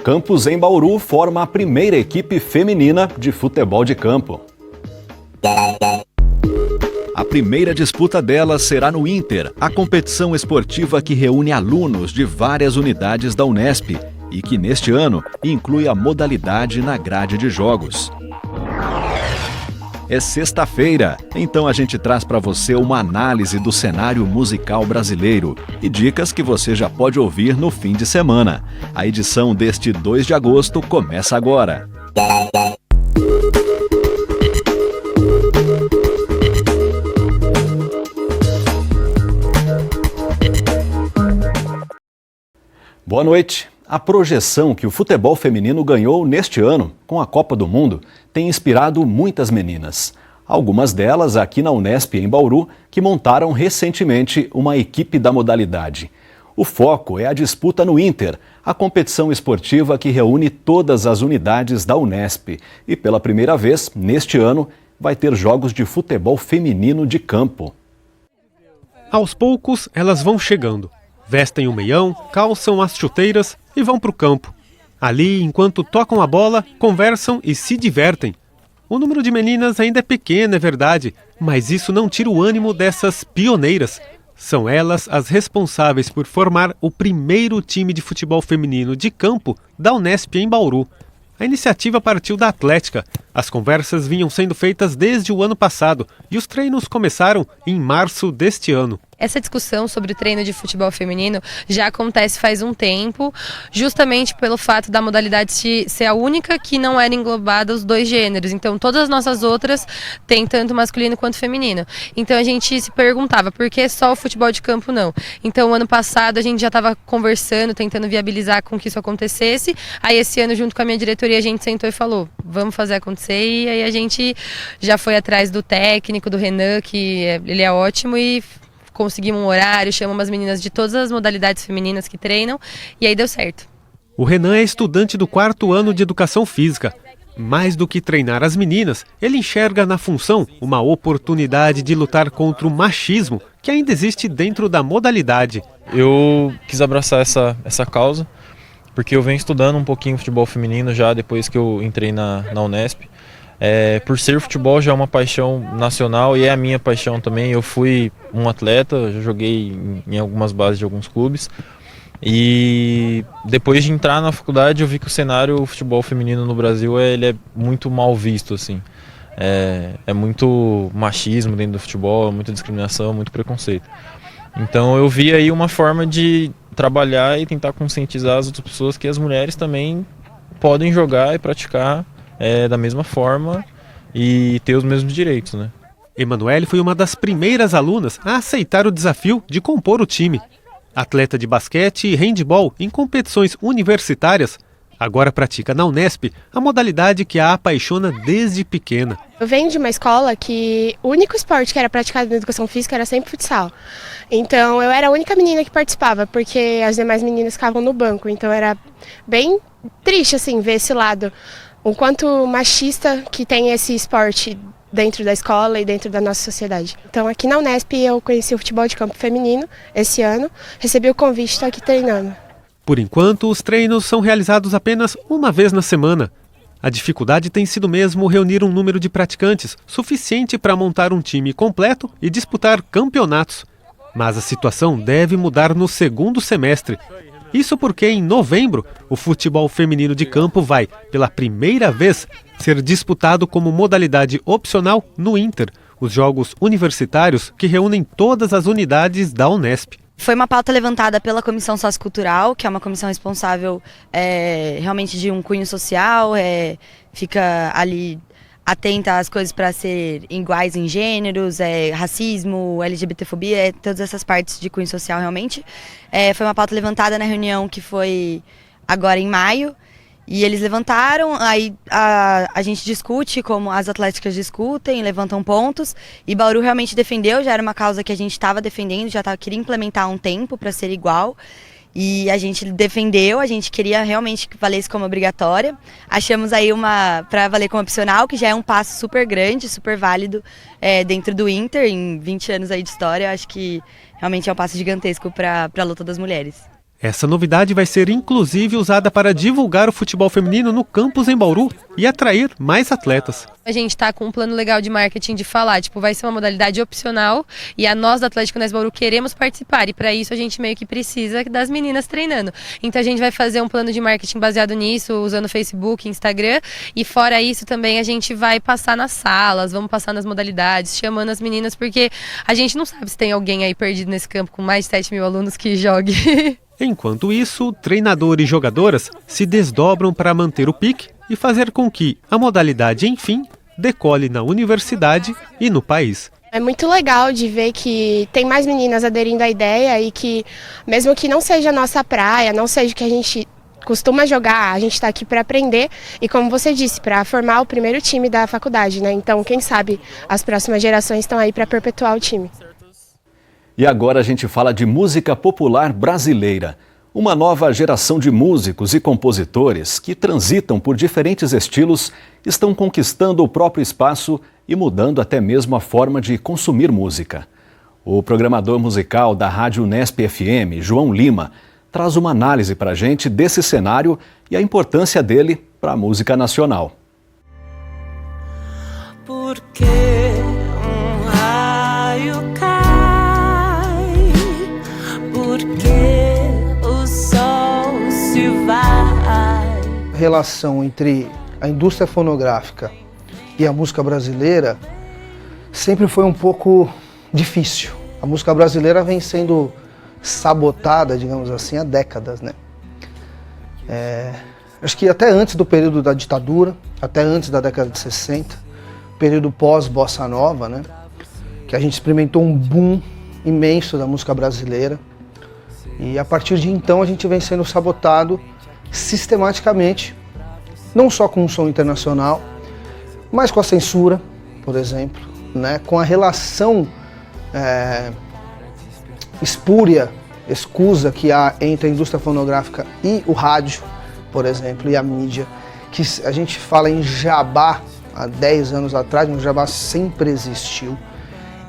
Campus em Bauru forma a primeira equipe feminina de futebol de campo. A primeira disputa delas será no Inter, a competição esportiva que reúne alunos de várias unidades da Unesp e que neste ano inclui a modalidade na grade de jogos. É sexta-feira, então a gente traz para você uma análise do cenário musical brasileiro e dicas que você já pode ouvir no fim de semana. A edição deste 2 de agosto começa agora. Boa noite. A projeção que o futebol feminino ganhou neste ano, com a Copa do Mundo, tem inspirado muitas meninas. Algumas delas aqui na Unesp, em Bauru, que montaram recentemente uma equipe da modalidade. O foco é a disputa no Inter, a competição esportiva que reúne todas as unidades da Unesp. E pela primeira vez, neste ano, vai ter jogos de futebol feminino de campo. Aos poucos, elas vão chegando. Vestem o meião, calçam as chuteiras e vão para o campo. Ali, enquanto tocam a bola, conversam e se divertem. O número de meninas ainda é pequeno, é verdade, mas isso não tira o ânimo dessas pioneiras. São elas as responsáveis por formar o primeiro time de futebol feminino de campo da Unesp em Bauru. A iniciativa partiu da Atlética. As conversas vinham sendo feitas desde o ano passado e os treinos começaram em março deste ano. Essa discussão sobre o treino de futebol feminino já acontece faz um tempo, justamente pelo fato da modalidade ser a única que não era englobada os dois gêneros. Então todas as nossas outras têm tanto masculino quanto feminino. Então a gente se perguntava, por que só o futebol de campo não? Então ano passado a gente já estava conversando, tentando viabilizar com que isso acontecesse. Aí esse ano, junto com a minha diretoria, a gente sentou e falou, vamos fazer acontecer. E aí a gente já foi atrás do técnico, do Renan, que ele é ótimo, e conseguimos um horário, chamamos as meninas de todas as modalidades femininas que treinam, e aí deu certo. O Renan é estudante do 4º ano de Educação Física. Mais do que treinar as meninas, ele enxerga na função uma oportunidade de lutar contra o machismo que ainda existe dentro da modalidade. Eu quis abraçar essa causa, porque eu venho estudando um pouquinho futebol feminino já depois que eu entrei na Unesp. Por ser futebol já é uma paixão nacional e é a minha paixão também. Eu fui um atleta, já joguei em algumas bases de alguns clubes. E depois de entrar na faculdade eu vi que o cenário futebol feminino no Brasil ele é muito mal visto, assim. É muito machismo dentro do futebol, muita discriminação, muito preconceito. Então eu vi aí uma forma de trabalhar e tentar conscientizar as outras pessoas que as mulheres também podem jogar e praticar da mesma forma e ter os mesmos direitos, né? Emanuele foi uma das primeiras alunas a aceitar o desafio de compor o time. Atleta de basquete e handebol em competições universitárias, agora pratica na Unesp a modalidade que a apaixona desde pequena. Eu venho de uma escola que o único esporte que era praticado na educação física era sempre futsal. Então eu era a única menina que participava, porque as demais meninas ficavam no banco. Então era bem triste assim ver esse lado, o quanto machista que tem esse esporte dentro da escola e dentro da nossa sociedade. Então aqui na Unesp eu conheci o futebol de campo feminino esse ano, recebi o convite e estou aqui treinando. Por enquanto, os treinos são realizados apenas uma vez na semana. A dificuldade tem sido mesmo reunir um número de praticantes suficiente para montar um time completo e disputar campeonatos. Mas a situação deve mudar no segundo semestre. Isso porque em novembro, o futebol feminino de campo vai, pela primeira vez, ser disputado como modalidade opcional no Inter, os jogos universitários que reúnem todas as unidades da Unesp. Foi uma pauta levantada pela Comissão Sociocultural, que é uma comissão responsável realmente de um cunho social, fica ali atenta às coisas para ser iguais em gêneros, racismo, LGBTfobia, todas essas partes de cunho social realmente. Foi uma pauta levantada na reunião que foi agora em maio, e eles levantaram, aí a gente discute como as atléticas discutem, levantam pontos, e Bauru realmente defendeu, já era uma causa que a gente estava defendendo, queria implementar há um tempo para ser igual. E a gente defendeu, a gente queria realmente que valesse como obrigatória. Achamos aí uma para valer como opcional, que já é um passo super grande, super válido dentro do Inter, em 20 anos aí de história. Acho que realmente é um passo gigantesco para a luta das mulheres. Essa novidade vai ser inclusive usada para divulgar o futebol feminino no campus em Bauru e atrair mais atletas. A gente está com um plano legal de marketing de falar, vai ser uma modalidade opcional e nós do Atlético Unesp Bauru queremos participar e para isso a gente meio que precisa das meninas treinando. Então a gente vai fazer um plano de marketing baseado nisso, usando Facebook, Instagram e fora isso também a gente vai passar nas salas, vamos passar nas modalidades, chamando as meninas porque a gente não sabe se tem alguém aí perdido nesse campo com mais de 7 mil alunos que jogue. Enquanto isso, treinadores e jogadoras se desdobram para manter o pique e fazer com que a modalidade, enfim, decole na universidade e no país. É muito legal de ver que tem mais meninas aderindo à ideia e que, mesmo que não seja a nossa praia, não seja o que a gente costuma jogar, a gente está aqui para aprender e, como você disse, para formar o primeiro time da faculdade, né? Então, quem sabe as próximas gerações estão aí para perpetuar o time. E agora a gente fala de música popular brasileira. Uma nova geração de músicos e compositores que transitam por diferentes estilos estão conquistando o próprio espaço e mudando até mesmo a forma de consumir música. O programador musical da Rádio Unesp FM, João Lima, traz uma análise para a gente desse cenário e a importância dele para a música nacional. Por que um raio cai? Por que o sol se vai? A relação entre a indústria fonográfica e a música brasileira sempre foi um pouco difícil. A música brasileira vem sendo sabotada, digamos assim, há décadas, né? Acho que até antes do período da ditadura, até antes da década de 60, período pós-bossa nova, né? Que a gente experimentou um boom imenso da música brasileira. E a partir de então a gente vem sendo sabotado sistematicamente, não só com o som internacional, mas com a censura, por exemplo, né? Com a relação espúria, escusa que há entre a indústria fonográfica e o rádio, por exemplo, e a mídia, que a gente fala em jabá há 10 anos atrás, mas o jabá sempre existiu.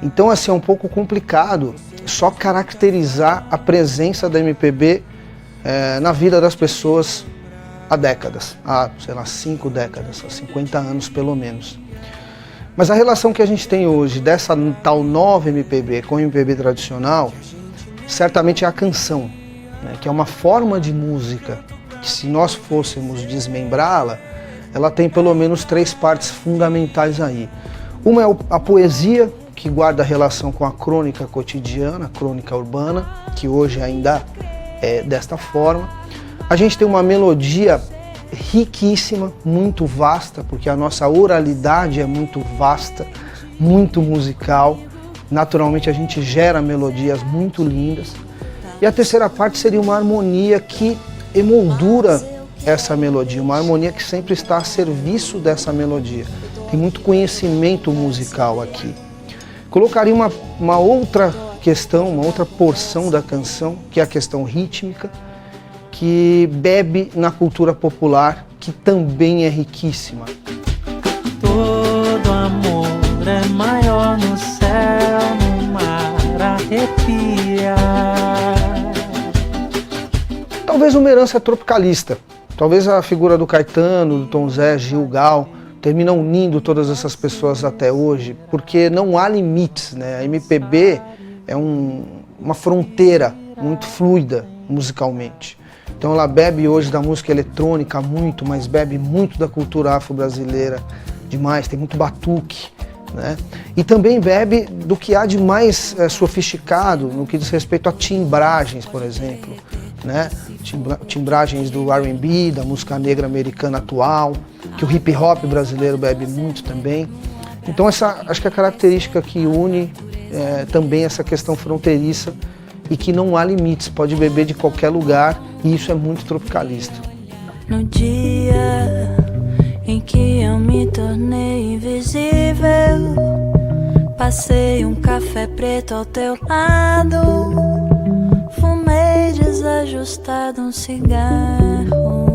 Então, assim, é um pouco complicado só caracterizar a presença da MPB na vida das pessoas há décadas, há, sei lá, 5 décadas, há 50 anos pelo menos. Mas a relação que a gente tem hoje dessa tal nova MPB com a MPB tradicional, certamente é a canção, né, que é uma forma de música que, se nós fôssemos desmembrá-la, ela tem pelo menos 3 partes fundamentais aí. Uma é a poesia, que guarda relação com a crônica cotidiana, a crônica urbana, que hoje ainda é desta forma. A gente tem uma melodia riquíssima, muito vasta, porque a nossa oralidade é muito vasta, muito musical. Naturalmente a gente gera melodias muito lindas. E a terceira parte seria uma harmonia que emoldura essa melodia, uma harmonia que sempre está a serviço dessa melodia. Tem muito conhecimento musical aqui. Colocaria uma outra questão, uma outra porção da canção, que é a questão rítmica, que bebe na cultura popular, que também é riquíssima. Todo amor é maior no céu, no mar arrepia. Talvez uma herança tropicalista, talvez a figura do Caetano, do Tom Zé, Gil, Gal, termina unindo todas essas pessoas até hoje, porque não há limites, né? A MPB é uma fronteira muito fluida musicalmente. Então ela bebe hoje da música eletrônica muito, mas bebe muito da cultura afro-brasileira demais, tem muito batuque, né? E também bebe do que há de mais sofisticado no que diz respeito a timbragens, por exemplo, né? Timbragens do R&B, da música negra americana atual, que o hip hop brasileiro bebe muito também. Então acho que a característica que une também essa questão fronteiriça e que não há limites, pode beber de qualquer lugar, e isso é muito tropicalista. No dia em que eu me tornei invisível, passei um café preto ao teu lado, fumei desajustado um cigarro.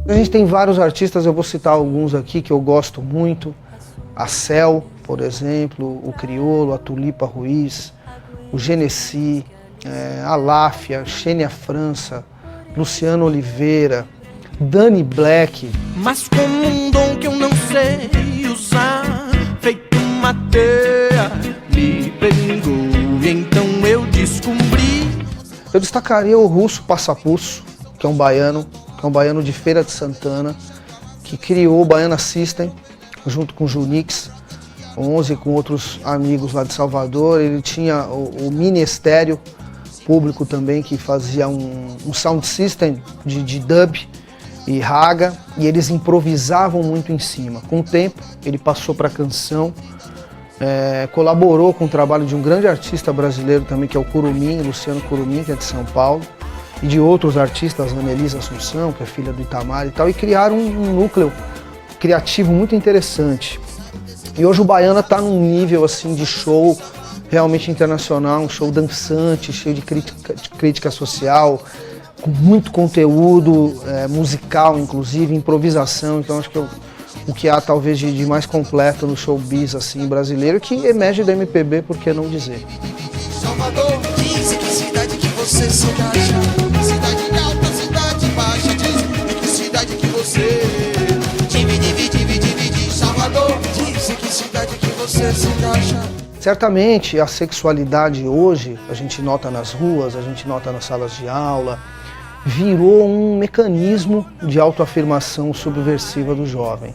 A gente tem vários artistas, eu vou citar alguns aqui que eu gosto muito. A Cel, por exemplo, o Criolo, a Tulipa Ruiz, o Genesi, Aláfia, Xênia França, Luciano Oliveira, Dani Black. Mas como um dom que eu não sei usar, feito uma teia, me pegou e então eu descobri. Eu destacaria o Russo Passapulso, que é um baiano de Feira de Santana, que criou o Baiana System, junto com o Junix, 11 com outros amigos lá de Salvador. Ele tinha o mini estéreo público também, que fazia um sound system de dub e raga, e eles improvisavam muito em cima. Com o tempo, ele passou para a canção, colaborou com o trabalho de um grande artista brasileiro também, que é o Curumim, Luciano Curumim, que é de São Paulo, e de outros artistas, Annelise Assunção, que é filha do Itamar e tal, e criaram um núcleo criativo muito interessante. E hoje o Baiana está num nível assim de show realmente internacional, um show dançante, cheio de crítica social, com muito conteúdo musical, inclusive, improvisação. Então acho que o que há talvez de mais completo no showbiz assim, brasileiro, que emerge da MPB, por que não dizer. Salvador, diz que cidade que você se acha, cidade alta, cidade baixa, diz que cidade que você divide, Salvador, diz que cidade que você se acha. Certamente a sexualidade hoje, a gente nota nas ruas, a gente nota nas salas de aula, virou um mecanismo de autoafirmação subversiva do jovem.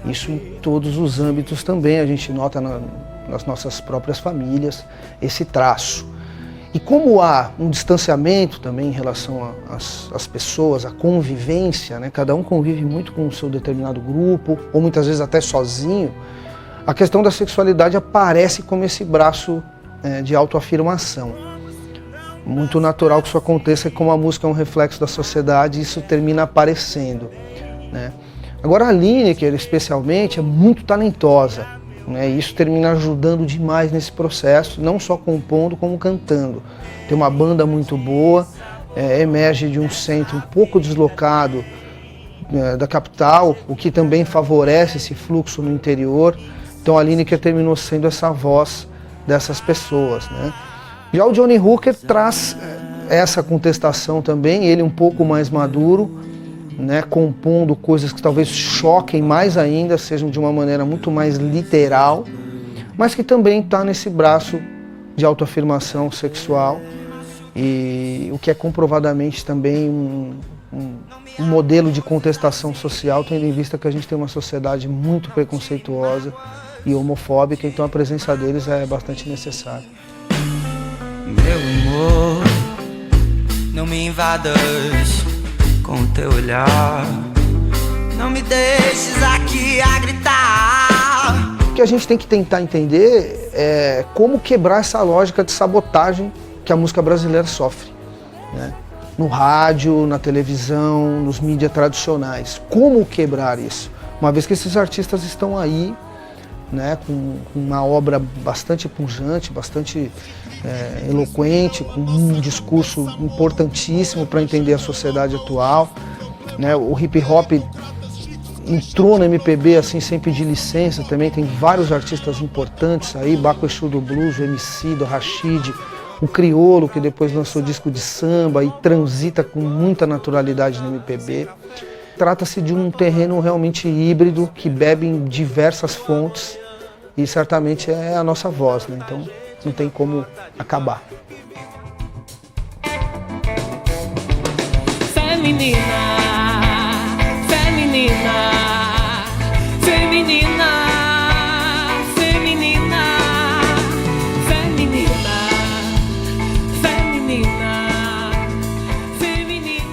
Isso em todos os âmbitos também, a gente nota nas nossas próprias famílias esse traço. E como há um distanciamento também em relação às pessoas, à convivência, né? Cada um convive muito com o seu determinado grupo, ou muitas vezes até sozinho, a questão da sexualidade aparece como esse braço de autoafirmação. Muito natural que isso aconteça, como a música é um reflexo da sociedade, isso termina aparecendo, né? Agora a Lineker, especialmente, é muito talentosa, né? E isso termina ajudando demais nesse processo, não só compondo, como cantando. Tem uma banda muito boa, emerge de um centro um pouco deslocado da capital, o que também favorece esse fluxo no interior. Então a Lineker terminou sendo essa voz dessas pessoas, né? Já o Johnny Hooker traz essa contestação também, ele um pouco mais maduro, né, compondo coisas que talvez choquem mais ainda, sejam de uma maneira muito mais literal, mas que também está nesse braço de autoafirmação sexual, e o que é comprovadamente também um modelo de contestação social, tendo em vista que a gente tem uma sociedade muito preconceituosa e homofóbica, então a presença deles é bastante necessária. Meu amor, não me invadas com teu olhar, não me deixes aqui a gritar. O que a gente tem que tentar entender é como quebrar essa lógica de sabotagem que a música brasileira sofre, né? No rádio, na televisão, nos mídias tradicionais. Como quebrar isso? Uma vez que esses artistas estão aí, né, com uma obra bastante pujante, bastante eloquente, com um discurso importantíssimo para entender a sociedade atual, né? O hip hop entrou no MPB assim sem pedir licença também, tem vários artistas importantes aí, Baco Exu do Blues, o MC, do Rashid, o Criolo, que depois lançou disco de samba e transita com muita naturalidade no MPB. Trata-se de um terreno realmente híbrido, que bebe em diversas fontes, e certamente é a nossa voz, né? Então não tem como acabar. Feminina, feminina, feminina, feminina, feminina, feminina, feminina.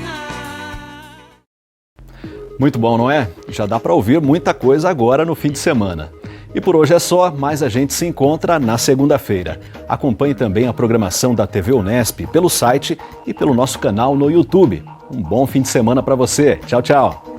Muito bom, não é? Já dá para ouvir muita coisa agora no fim de semana. E por hoje é só, mas a gente se encontra na segunda-feira. Acompanhe também a programação da TV Unesp pelo site e pelo nosso canal no YouTube. Um bom fim de semana para você. Tchau, tchau.